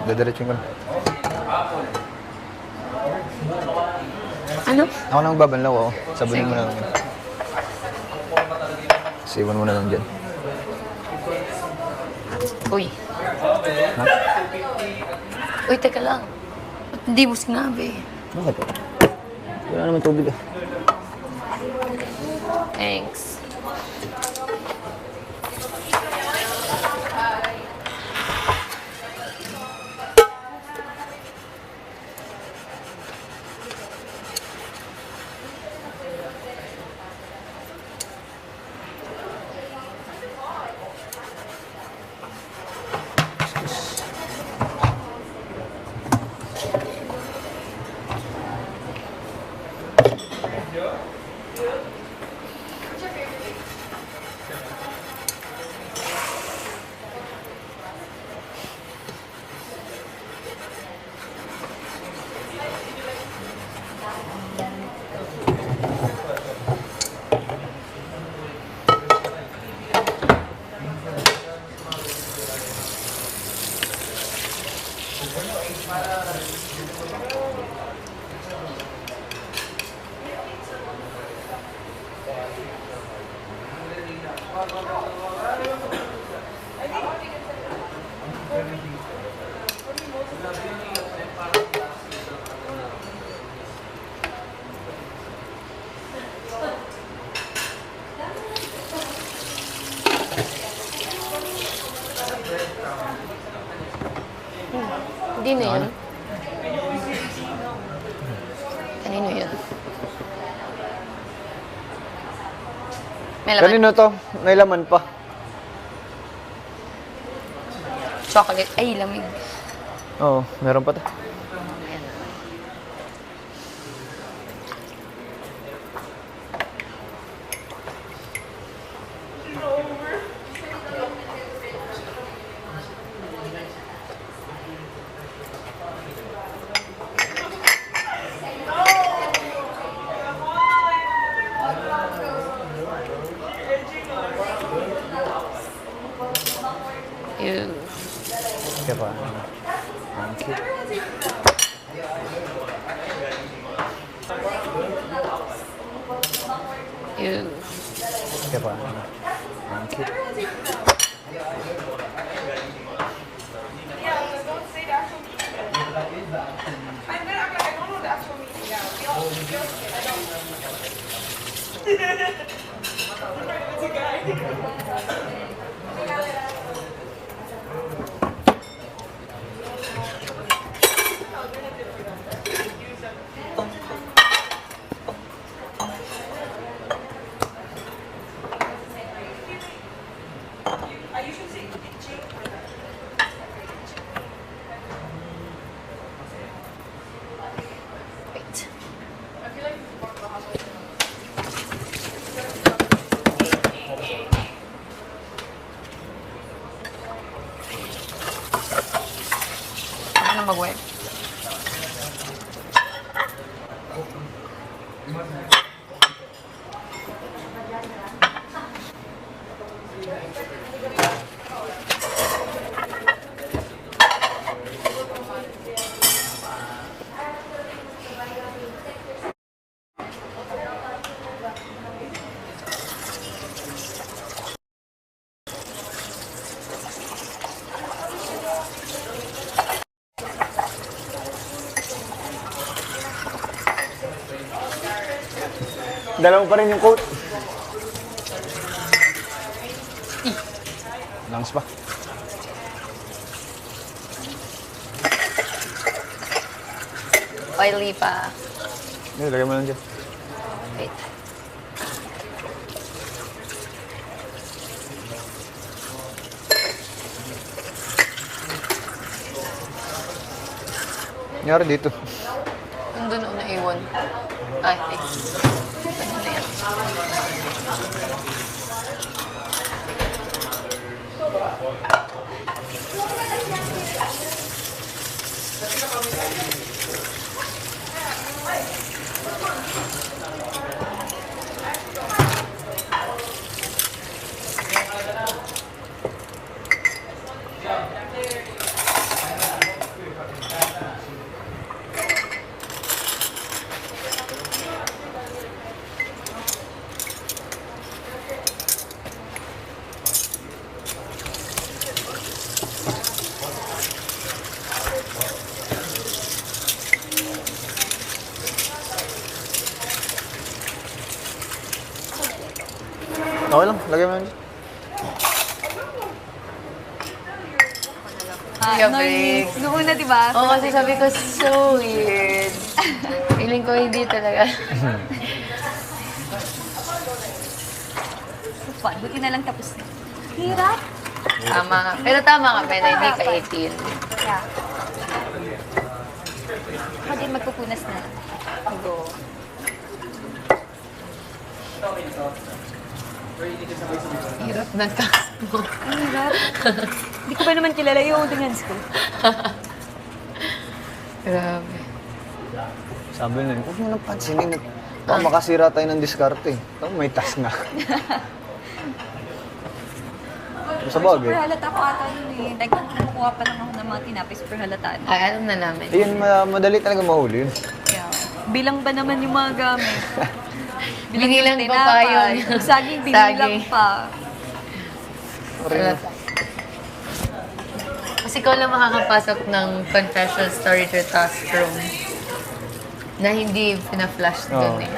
Dadiretso ko na. Ano? Ako na magbabanlaw, oh. Sabunin mo na lang yan. Siwan mo na lang dyan. Uy. Ha? Uy, teka lang. Ba't hindi mo sinabi? Bakit? Wala naman tubig, ah. Thanks. Hindi na yun. Kanino yun? May laman. Kanino to? May laman pa. Chocolate. Ay, lamig. Oo, meron pa to. Ayan. Ew. Kaya pa. Thank you. Ew. Kaya pa. Thank you. Wait. Ako na mag-wipe. Dalawa pa rin yung coat. Langs pa. Oily pa. Hindi, lagay mo lang dyan. Wait. Nangyari dito. Nandun ako naiwan. Ay, thanks. Pwede na yan. Okay lang, lagay mo lang dyan. Kuya Noy, Briggs. noong una, di ba? Oo, kasi sabi ko, so weird. Feeling ko hindi talaga. Fun. Buti na lang tapos na. Hirap. Tama nga. Pero tama ka, Bena, hindi ka 18. Yeah. Ako din magpupunas na. Go. Hirap ng task mo. Ang hirap. Hindi ko ba naman kilala yung holding hands ko? Grabe. Sabi nila, huwag mo nang pansinin. Baka makasira tayo ng diskarte. Ito, may task nga. Sa bagay. Super halata ko ata yun eh. Nagkukuha pa lang ako ng mga tinapis super halata na. Ay, alam na namin. Ayun, madali talaga mahuli yun. Yeah. Bilang ba naman yung mga gamit? Binilang yung ko pa yun. Yung saging binilang Saging. pa. Halata. Kasi ikaw lang makakapasok ng confession story to task room na hindi pina-flash doon Oo. eh.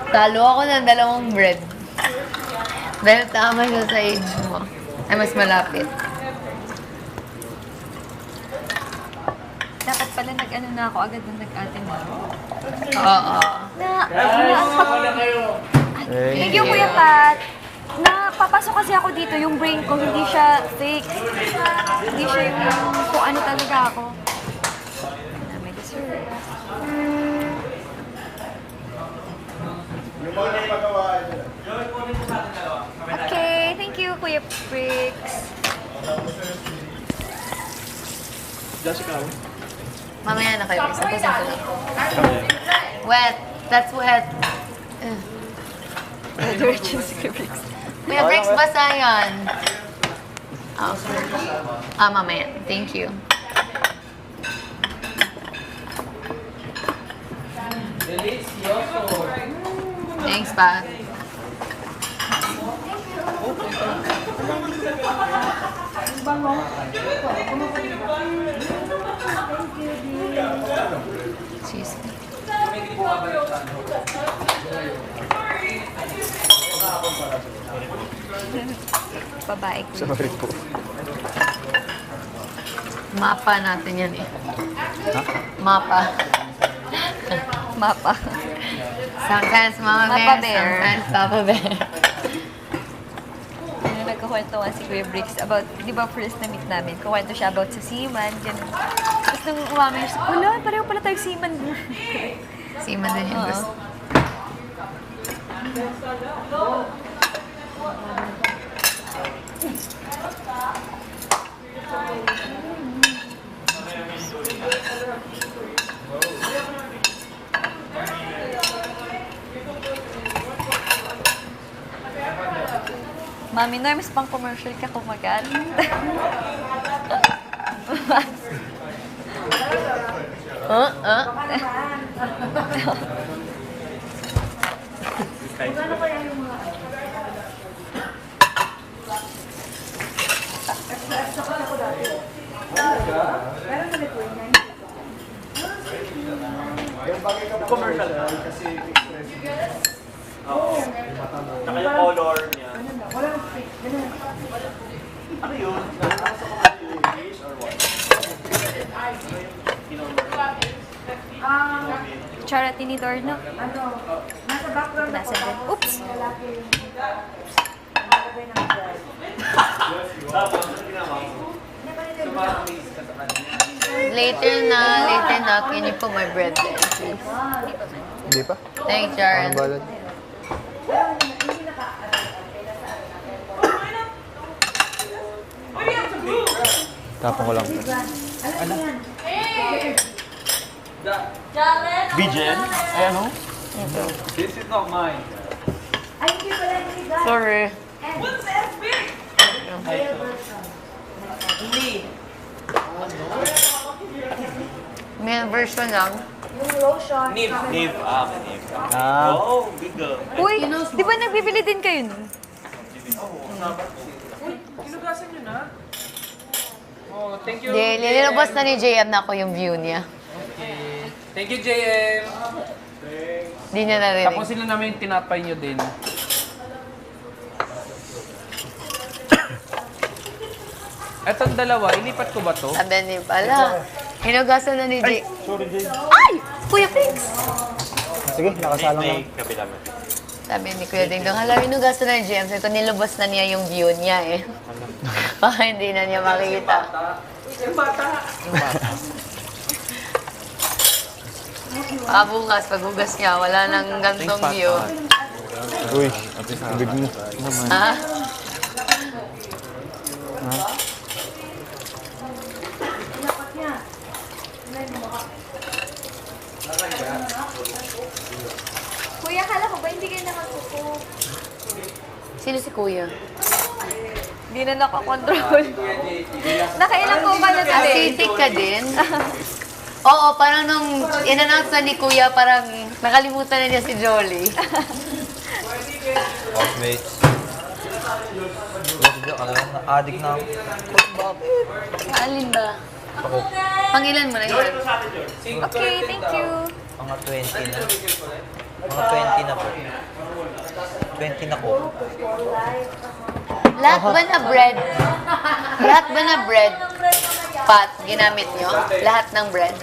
Talo ako ng 2 bread. Dahil tama siya sa age mo. Ay, mas malapit. Dapat pala nag-ano na ako agad nung nag-ate na. Oo. Thank you, Kuya Pat. Napapasok kasi ako dito, yung brain ko, hindi siya fake. Hindi siya yung kung ano talaga ako. May dessert. Okay, thank you, Kuya Bricks. Mamaya na kayo. Tapusin ko lang. Wet. That's wet. Diretso si Kuya Bricks. Kuya Bricks, basa yan. Ah, mamaya. Thank you. Thanks, pa. Excuse me. Babae ko. Sorry po. Mapa natin yan eh. Ha? Mapa. Mapa. Sometimes Mama Papa Bear, Bear. sometimes Papa Bear. Nagkakwentuhan si Kuya Bricks about, di ba first na meet namin, kukwento siya about sa seaman, ganun. Tapos nung umamin siya, wala, pareho pala tayo seaman. Sima din yung Oo. gusto. Mami, Norms, pang commercial ka kumagat. Tsaka yung color niya. Ano yun? English or what? Chara tinidor, no? Nasa background nasa din. Oops! Tapos, ano ginawa mo? Sumamaze ka sa kanya. Later na. Can you put my bread there, please? Hindi pa? Thanks, Sharon. Ang balad. Tapon ko lang. Bijen? Ay, ano? This is not mine. Sorry. May version lang. Nib. Nib. Nib. Ah, Oh, bigger. Uy, di ba nagbibili din kayo nun? Hinugasan nyo na. Oh, thank you. Hindi, nililabas na ni JM na ako yung view niya. Okay. Thank you, JM. Hindi niya narinig. Tapos sila namin yung tinapay nyo din. Etong dalawa, ilipat ko ba to? Sabi ni pala. Hinugasan na ni Jay. Ay! Kuya Pix! Sige, nakasalang na. Sabi ni Kuya Ding Dong, hala, hinugasan na ni James. Ito, nilabas na niya yung view niya eh. Baka hindi na niya makikita. Yung bata! Bukas, paghugas niya, wala nang gantong view. Uy, big mo. Ha? Kuya, kala ko ba hindi kayo nakatuko? Sino si Kuya? Hindi na nakakontrol. Nakailang po ka na today? Acidic ka din? Oo, parang nung in-announce na ni Kuya, parang nakalimutan na niya si Jolly. Housemates. Adik na ako. Alin ba? Pangilan mo na yan. Okay, thank you. Mga 20 na. Mga 20 na po. 20 na po. Lahat ba na bread, Pat, ginamit nyo? Lahat ng bread?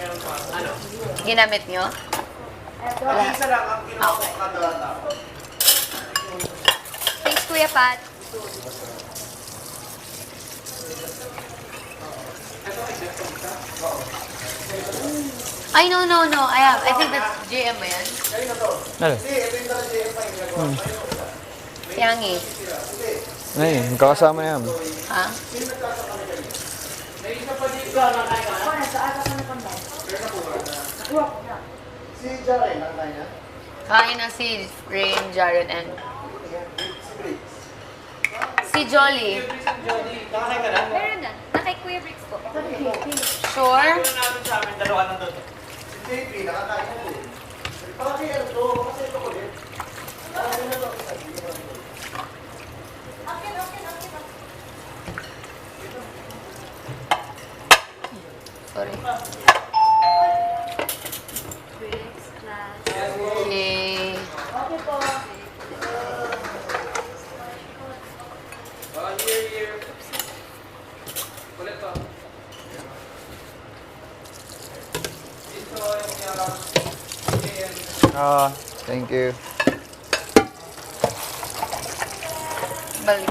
Ginamit nyo? Lahat. Okay. Thanks, Kuya Pat. Ay, no. I think that's GM ba yan? Ano? Yangi. Ay, magkakasama na yan. Ha? Kain na si Rain, Jared, and si Jolly. Meron na. Nakay Kuya Bricks po. Sure? Sorry. Bricks, class. Okay. Okay po. Here. Ulit to. Thank you. Balik.